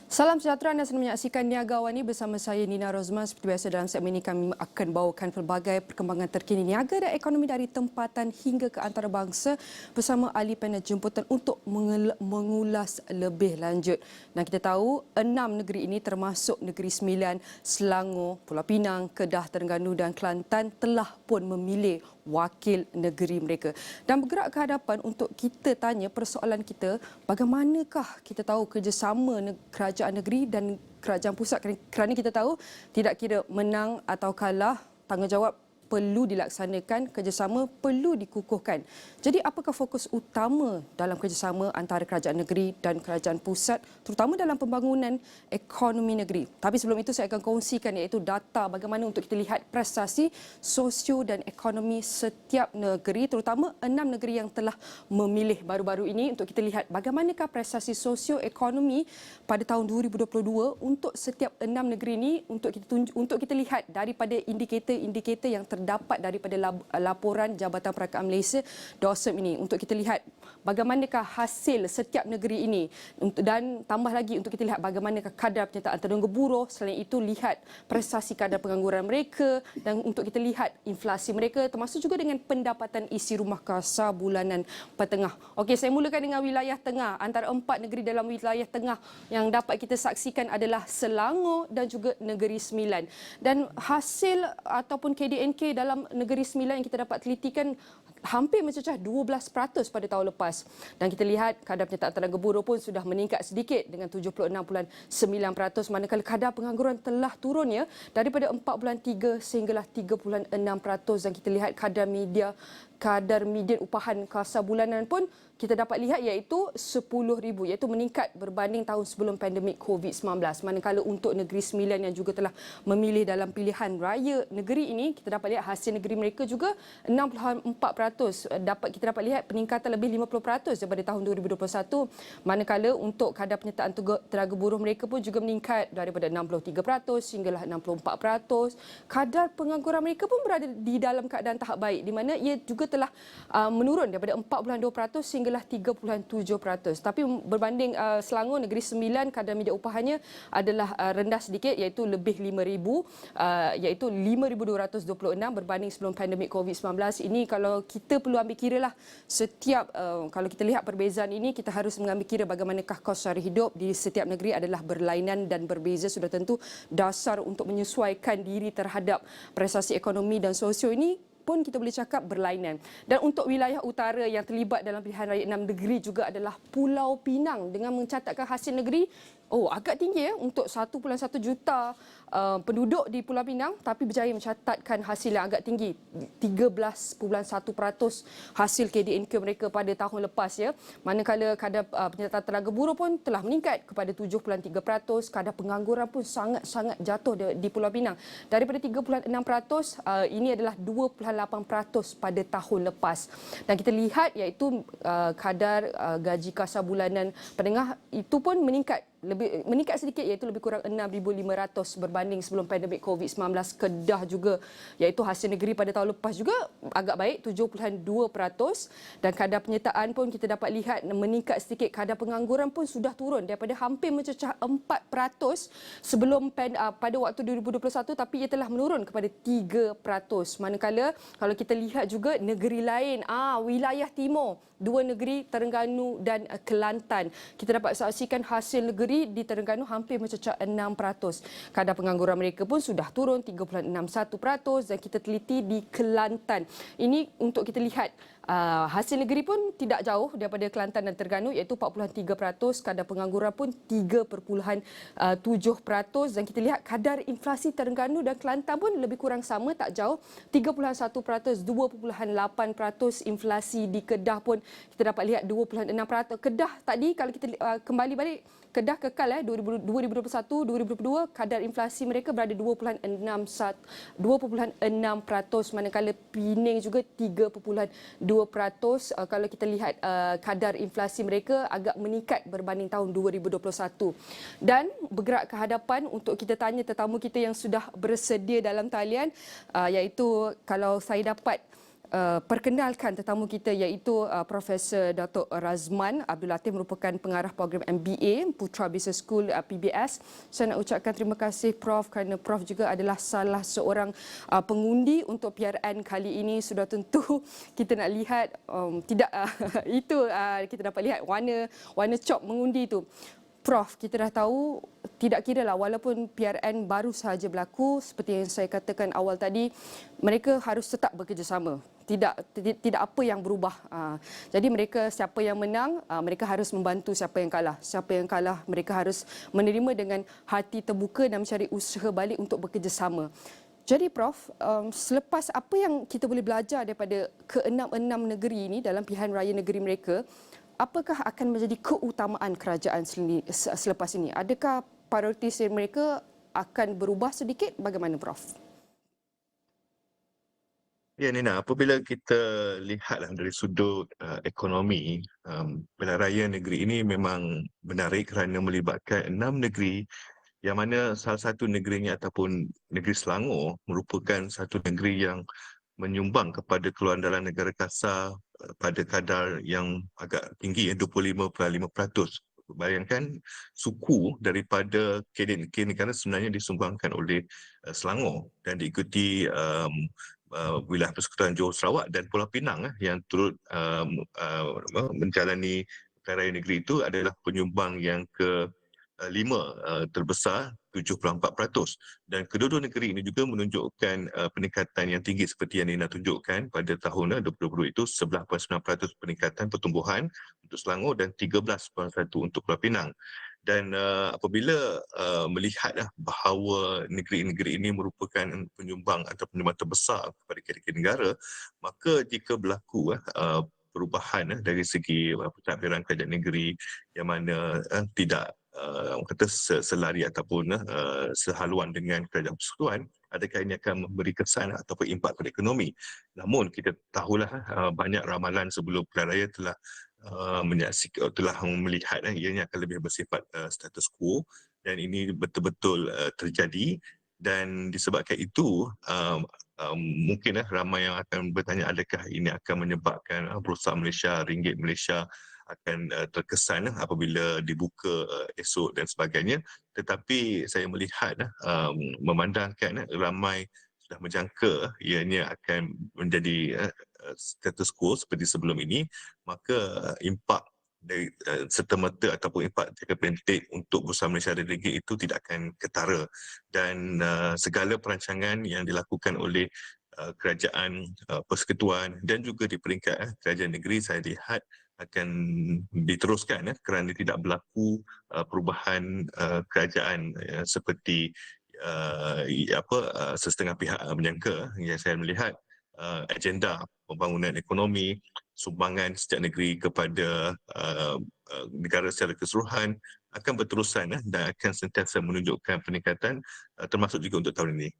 Salam sejahtera, anda sedang menyaksikan Niaga Awani bersama saya Nina Rozman. Seperti biasa dalam segmen ini kami akan bawakan pelbagai perkembangan terkini niaga dan ekonomi dari tempatan hingga ke antarabangsa bersama ahli panel jemputan untuk mengulas lebih lanjut. Dan kita tahu 6 negeri ini termasuk Negeri Sembilan, Selangor, Pulau Pinang, Kedah, Terengganu dan Kelantan telah pun memilih wakil negeri mereka. Dan bergerak ke hadapan untuk kita tanya persoalan kita, bagaimanakah kita tahu kerjasama kerajaan negeri dan kerajaan pusat, kerana kita tahu tidak kira menang atau kalah, tanggungjawab perlu dilaksanakan, kerjasama perlu dikukuhkan. Jadi apakah fokus utama dalam kerjasama antara kerajaan negeri dan kerajaan pusat, terutama dalam pembangunan ekonomi negeri? Tapi sebelum itu saya akan kongsikan iaitu data bagaimana untuk kita lihat prestasi sosio dan ekonomi setiap negeri, terutama 6 negeri yang telah memilih baru-baru ini, untuk kita lihat bagaimanakah prestasi sosio ekonomi pada tahun 2022 untuk setiap 6 negeri ini, untuk kita lihat daripada indikator-indikator yang terdapat daripada laporan Jabatan Perakaan Malaysia DOSM ini, untuk kita lihat bagaimanakah hasil setiap negeri ini, dan tambah lagi untuk kita lihat bagaimanakah kadar penyertaan tenaga buruh. Selain itu, lihat prestasi kadar pengangguran mereka, dan untuk kita lihat inflasi mereka, termasuk juga dengan pendapatan isi rumah kasar bulanan petengah. Okey, saya mulakan dengan wilayah tengah. Antara 4 negeri dalam wilayah tengah yang dapat kita saksikan adalah Selangor dan juga Negeri Sembilan. Dan hasil ataupun KDNK dalam Negeri Sembilan yang kita dapat telitikan hampir mencecah 12% pada tahun lepas. Dan kita lihat kadar penyertaan tenaga buruh pun sudah meningkat sedikit dengan 76.9%, manakala kadar pengangguran telah turun daripada 4.3 sehinggalah 3.6%. Dan kita lihat kadar median upahan kasar bulanan pun kita dapat lihat iaitu 10,000, iaitu meningkat berbanding tahun sebelum pandemik COVID-19. Manakala untuk Negeri Sembilan yang juga telah memilih dalam pilihan raya negeri ini, kita dapat lihat hasil negeri mereka juga 64%. Kita dapat lihat peningkatan lebih 50% daripada tahun 2021. Manakala untuk kadar penyertaan tenaga buruh mereka pun juga meningkat daripada 63% hinggalah 64%. Kadar pengangguran mereka pun berada di dalam keadaan tahap baik, di mana ia juga telah menurun daripada 4.2% sehinggalah 3.7%. Tapi berbanding Selangor, Negeri Sembilan, kadar media upahannya adalah rendah sedikit, iaitu lebih 5,000, iaitu 5,226 berbanding sebelum pandemik COVID-19. Ini kalau kita perlu ambil kira lah, setiap kalau kita lihat perbezaan ini, kita harus mengambil kira bagaimanakah kos sara hidup di setiap negeri adalah berlainan dan berbeza. Sudah tentu dasar untuk menyesuaikan diri terhadap prestasi ekonomi dan sosio ini pun kita boleh cakap berlainan. Dan untuk wilayah utara yang terlibat dalam pilihan raya 6 negeri juga adalah Pulau Pinang dengan mencatatkan hasil negeri agak tinggi untuk 1.1 juta penduduk di Pulau Pinang, tapi berjaya mencatatkan hasil yang agak tinggi, 13.1% hasil KDNK mereka pada tahun lepas Manakala kadar penyertaan tenaga buruh pun telah meningkat kepada 7.3%, kadar pengangguran pun sangat jatuh di Pulau Pinang daripada 3.6%, ini adalah 2.8% pada tahun lepas. Dan kita lihat iaitu kadar gaji kasar bulanan penengah itu pun meningkat sedikit, iaitu lebih kurang 6,500 berbanding sebelum pandemik COVID-19. Kedah juga, iaitu hasil negeri pada tahun lepas juga agak baik, 7.2%, dan kadar penyertaan pun kita dapat lihat meningkat sedikit. Kadar pengangguran pun sudah turun daripada hampir mencecah 4% sebelum pada waktu 2021, tapi ia telah menurun kepada 3%. Manakala kalau kita lihat juga negeri lain, wilayah timur, 2 negeri Terengganu dan Kelantan, kita dapat saksikan hasil negeri di Terengganu hampir mencecah 6%. Kadar pengangguran mereka pun sudah turun 3.61%, dan kita teliti di Kelantan. Ini untuk kita lihat hasil negeri pun tidak jauh daripada Kelantan dan Terengganu, iaitu 4.3%, kadar pengangguran pun 3.7%, dan kita lihat kadar inflasi Terengganu dan Kelantan pun lebih kurang sama, tak jauh, 3.1%, 2.8%. Inflasi di Kedah pun kita dapat lihat 2.6%. Kedah tadi kalau kita kembali balik, Kedah kekal 2021, 2022 kadar inflasi mereka berada 2.6%, manakala Pening juga 3.2%. Kalau kita lihat kadar inflasi mereka agak meningkat berbanding tahun 2021. Dan bergerak ke hadapan untuk kita tanya tetamu kita yang sudah bersedia dalam talian, iaitu kalau saya dapat perkenalkan tetamu kita iaitu Profesor Datuk Razman Abdul Latif merupakan pengarah program MBA Putra Business School PBS. Saya nak ucapkan terima kasih Prof kerana Prof juga adalah salah seorang pengundi untuk PRN kali ini. Sudah tentu kita nak lihat tidak itu kita dapat lihat warna cop mengundi itu. Prof, kita dah tahu tidak kiralah walaupun PRN baru sahaja berlaku seperti yang saya katakan awal tadi, mereka harus tetap bekerjasama. Tidak apa yang berubah. Jadi mereka siapa yang menang, mereka harus membantu siapa yang kalah. Siapa yang kalah, mereka harus menerima dengan hati terbuka dan mencari usaha balik untuk bekerjasama. Jadi Prof, selepas apa yang kita boleh belajar daripada ke-6 negeri ini dalam pilihan raya negeri mereka, apakah akan menjadi keutamaan kerajaan selepas ini? Adakah prioritis mereka akan berubah sedikit? Bagaimana Prof? Ya Nina, apabila kita lihatlah dari sudut ekonomi, pilihan raya negeri ini memang menarik kerana melibatkan 6 negeri yang mana salah satu negerinya ataupun negeri Selangor merupakan satu negeri yang menyumbang kepada keluaran dalam negara kasar pada kadar yang agak tinggi, 25.5%. Bayangkan suku daripada KDNK negara sebenarnya disumbangkan oleh Selangor dan diikuti wilayah Persekutuan Johor Sarawak dan Pulau Pinang yang turut menjalani pilihan raya negeri itu adalah penyumbang yang ke-5 terbesar, 74%. Dan kedua-dua negeri ini juga menunjukkan peningkatan yang tinggi seperti yang Nina tunjukkan pada tahun 2020 itu 11.9% peningkatan pertumbuhan untuk Selangor dan 13.1% untuk Pulau Pinang. Dan apabila melihat bahawa negeri-negeri ini merupakan penyumbang atau penyumbang terbesar kepada KDK negara, maka jika berlaku perubahan dari segi pentadbiran kerajaan negeri yang mana tidak orang kata selari ataupun sehaluan dengan kerajaan persekutuan, adakah ini akan memberi kesan ataupun impak pada ekonomi. Namun kita tahulah banyak ramalan sebelum pilihan raya telah melihat ianya akan lebih bersifat status quo dan ini betul-betul terjadi dan disebabkan itu mungkin ramai yang akan bertanya adakah ini akan menyebabkan bursa Malaysia, ringgit Malaysia akan terkesan apabila dibuka esok dan sebagainya, tetapi saya melihat memandangkan ramai sudah menjangka ianya akan menjadi status quo seperti sebelum ini, maka impak dari serta-merta ataupun impak jangka pendek untuk bursa Malaysia dan ringgit itu tidak akan ketara dan segala perancangan yang dilakukan oleh kerajaan persekutuan dan juga di peringkat kerajaan negeri saya lihat akan diteruskan kerana tidak berlaku perubahan kerajaan seperti sesetengah pihak menyangka. Yang saya melihat agenda pembangunan ekonomi, sumbangan setiap negeri kepada negara secara keseluruhan akan berterusan dan akan sentiasa menunjukkan peningkatan termasuk juga untuk tahun ini.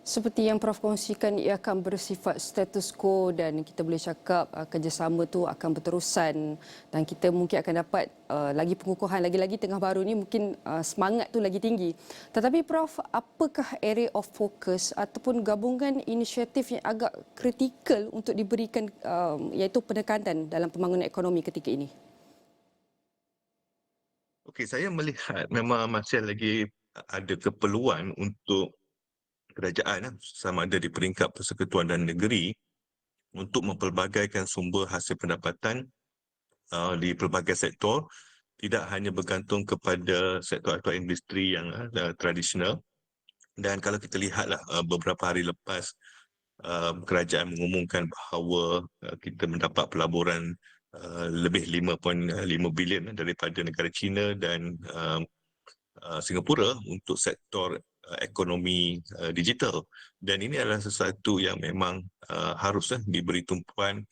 Seperti yang Prof kongsikan, ia akan bersifat status quo dan kita boleh cakap kerjasama itu akan berterusan dan kita mungkin akan dapat lagi pengukuhan lagi-lagi tengah baru ini mungkin semangat tu lagi tinggi. Tetapi Prof, apakah area of focus ataupun gabungan inisiatif yang agak kritikal untuk diberikan iaitu penekanan dalam pembangunan ekonomi ketika ini? Okey, saya melihat memang masih lagi ada keperluan untuk kerajaan sama ada di peringkat persekutuan dan negeri untuk mempelbagaikan sumber hasil pendapatan di pelbagai sektor, tidak hanya bergantung kepada sektor-sektor industri yang tradisional. Dan kalau kita lihatlah beberapa hari lepas kerajaan mengumumkan bahawa kita mendapat pelaburan lebih 5.5 bilion daripada negara China dan Singapura untuk sektor ekonomi digital, dan ini adalah sesuatu yang memang harus diberi tumpuan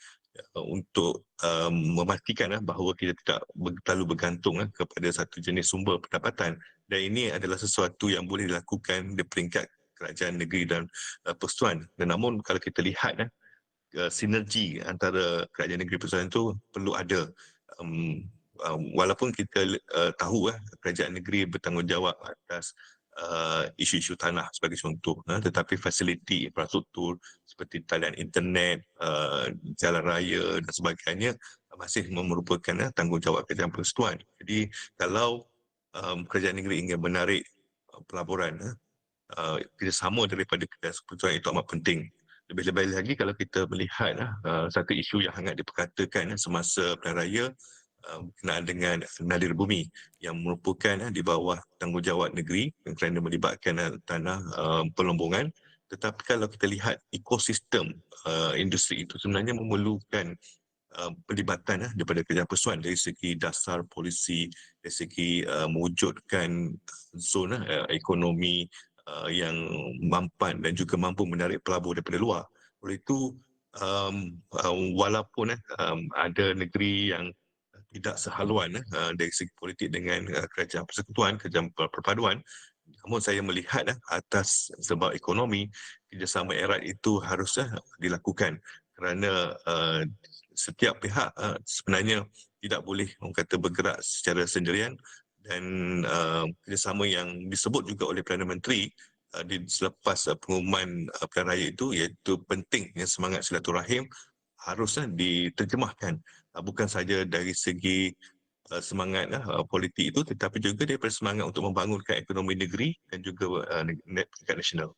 untuk memastikan bahawa kita tidak terlalu bergantung kepada satu jenis sumber pendapatan, dan ini adalah sesuatu yang boleh dilakukan di peringkat kerajaan negeri dan persekutuan. Dan namun kalau kita lihat sinergi antara kerajaan negeri persekutuan itu perlu ada. Walaupun kita tahu kerajaan negeri bertanggungjawab atas isu-isu tanah sebagai contoh, tetapi fasiliti infrastruktur seperti talian internet, jalan raya dan sebagainya masih merupakan tanggungjawab Kerajaan Persekutuan. Jadi kalau kerajaan negeri ingin menarik pelaburan, kerjasama daripada Kerajaan Persekutuan itu amat penting. Lebih-lebih lagi kalau kita melihat satu isu yang hangat diperkatakan semasa pilihan raya berkenaan dengan nadir bumi yang merupakan di bawah tanggungjawab negeri kerana melibatkan tanah pelombongan. Tetapi kalau kita lihat ekosistem industri itu sebenarnya memerlukan pelibatan daripada Kerajaan Persekutuan dari segi dasar polisi, dari segi mewujudkan zona ekonomi yang mampan dan juga mampu menarik pelabur daripada luar. Oleh itu, walaupun ada negeri yang tidak sehaluan dari segi politik dengan Kerajaan Persekutuan, Kerajaan Perpaduan, namun saya melihat atas sebab ekonomi, kerjasama erat itu haruslah dilakukan kerana setiap pihak sebenarnya tidak boleh orang kata bergerak secara sendirian dan kerjasama yang disebut juga oleh Perdana Menteri selepas pengumuman pilihan raya itu iaitu pentingnya semangat silaturahim haruslah diterjemahkan bukan saja dari segi semangat politik itu tetapi juga daripada semangat untuk membangunkan ekonomi negeri dan juga tingkat nasional.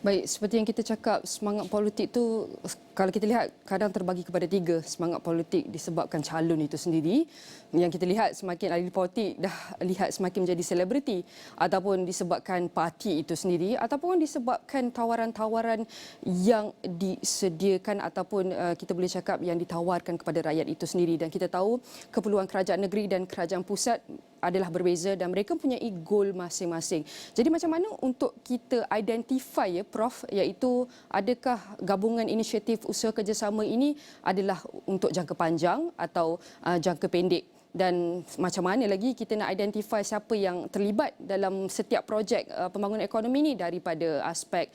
Baik, seperti yang kita cakap, semangat politik tu kalau kita lihat kadang terbagi kepada tiga. Semangat politik disebabkan calon itu sendiri. Yang kita lihat semakin ahli politik dah lihat semakin menjadi selebriti ataupun disebabkan parti itu sendiri ataupun disebabkan tawaran-tawaran yang disediakan ataupun kita boleh cakap yang ditawarkan kepada rakyat itu sendiri dan kita tahu keperluan kerajaan negeri dan kerajaan pusat adalah berbeza dan mereka mempunyai goal masing-masing. Jadi macam mana untuk kita identify ya Prof iaitu adakah gabungan inisiatif usaha kerjasama ini adalah untuk jangka panjang atau jangka pendek dan macam mana lagi kita nak identify siapa yang terlibat dalam setiap projek pembangunan ekonomi ini daripada aspek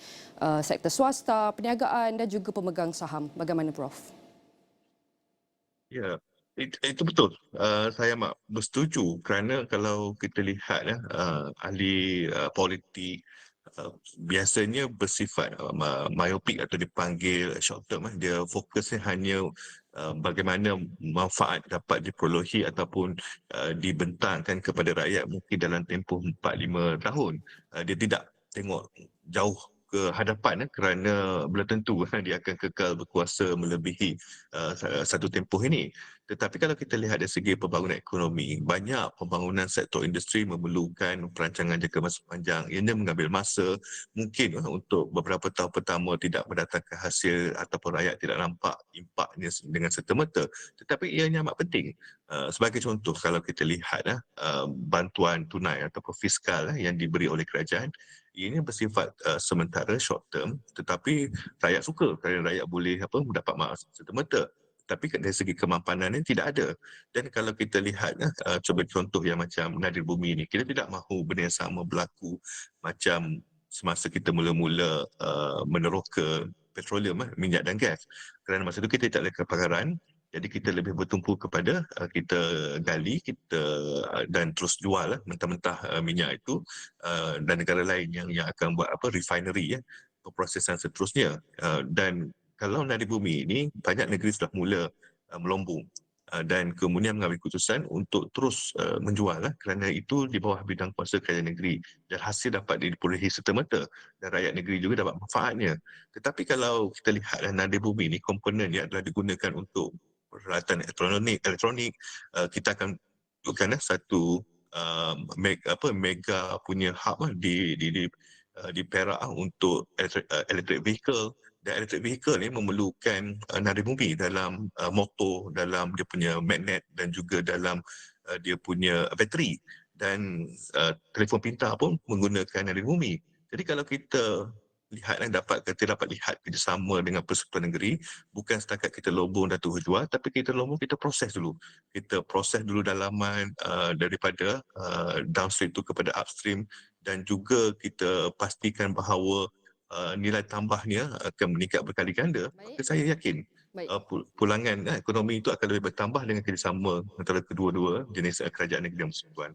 sektor swasta, perniagaan dan juga pemegang saham. Bagaimana Prof? Ya, itu betul. Saya amat bersetuju kerana kalau kita lihat ahli politik biasanya bersifat myopik atau dipanggil short term. Dia fokusnya hanya bagaimana manfaat dapat diperolehi ataupun dibentangkan kepada rakyat mungkin dalam tempoh 4-5 tahun. Dia tidak tengok jauh ke hadapan kerana belum tentu dia akan kekal berkuasa melebihi satu tempoh ini. Tetapi kalau kita lihat dari segi pembangunan ekonomi, banyak pembangunan sektor industri memerlukan perancangan jangka masa panjang. Ianya mengambil masa, mungkin untuk beberapa tahun pertama tidak mendatangkan hasil ataupun rakyat tidak nampak impaknya dengan serta-merta. Tetapi ianya amat penting. Sebagai contoh, kalau kita lihat bantuan tunai ataupun fiskal yang diberi oleh kerajaan, ini bersifat sementara short term tetapi rakyat suka kerana rakyat boleh mendapat maaf serta-merta tapi dari segi kemampanannya tidak ada dan kalau kita lihat cuba contoh yang macam nadir bumi ini kita tidak mahu benda yang sama berlaku macam semasa kita mula-mula meneroka petroleum minyak dan gas kerana masa itu kita tidak ada kepakaran jadi kita lebih bertumpu kepada kita gali kita dan terus jual mentah-mentah minyak itu dan negara lain yang akan buat refinery perprosesan seterusnya dan kalau nadir bumi ini banyak negeri sudah mula melombong dan kemudian mengambil keputusan untuk terus menjual kerana itu di bawah bidang kuasa kerajaan negeri dan hasil dapat diperolehi serta-merta dan rakyat negeri juga dapat manfaatnya. Tetapi kalau kita lihat nadir bumi ini komponen yang adalah digunakan untuk peralatan elektronik kita akan bukan satu mega punya hub di Perak untuk electric vehicle dan electric vehicle ni memerlukan nadi bumi dalam motor, dalam dia punya magnet dan juga dalam dia punya bateri dan telefon pintar pun menggunakan nadi bumi. Jadi kalau kita lihat kita dapat lihat kerjasama dengan persekutuan negeri bukan setakat kita lombong dan tuju jual tapi kita lombong kita proses dulu. Kita proses dulu dalaman daripada downstream itu kepada upstream dan juga kita pastikan bahawa nilai tambahnya akan meningkat berkali ganda. Maka Baik. saya yakin Baik. pulangan ekonomi itu akan lebih bertambah dengan kerjasama antara kedua-dua jenis kerajaan negeri dan persekutuan.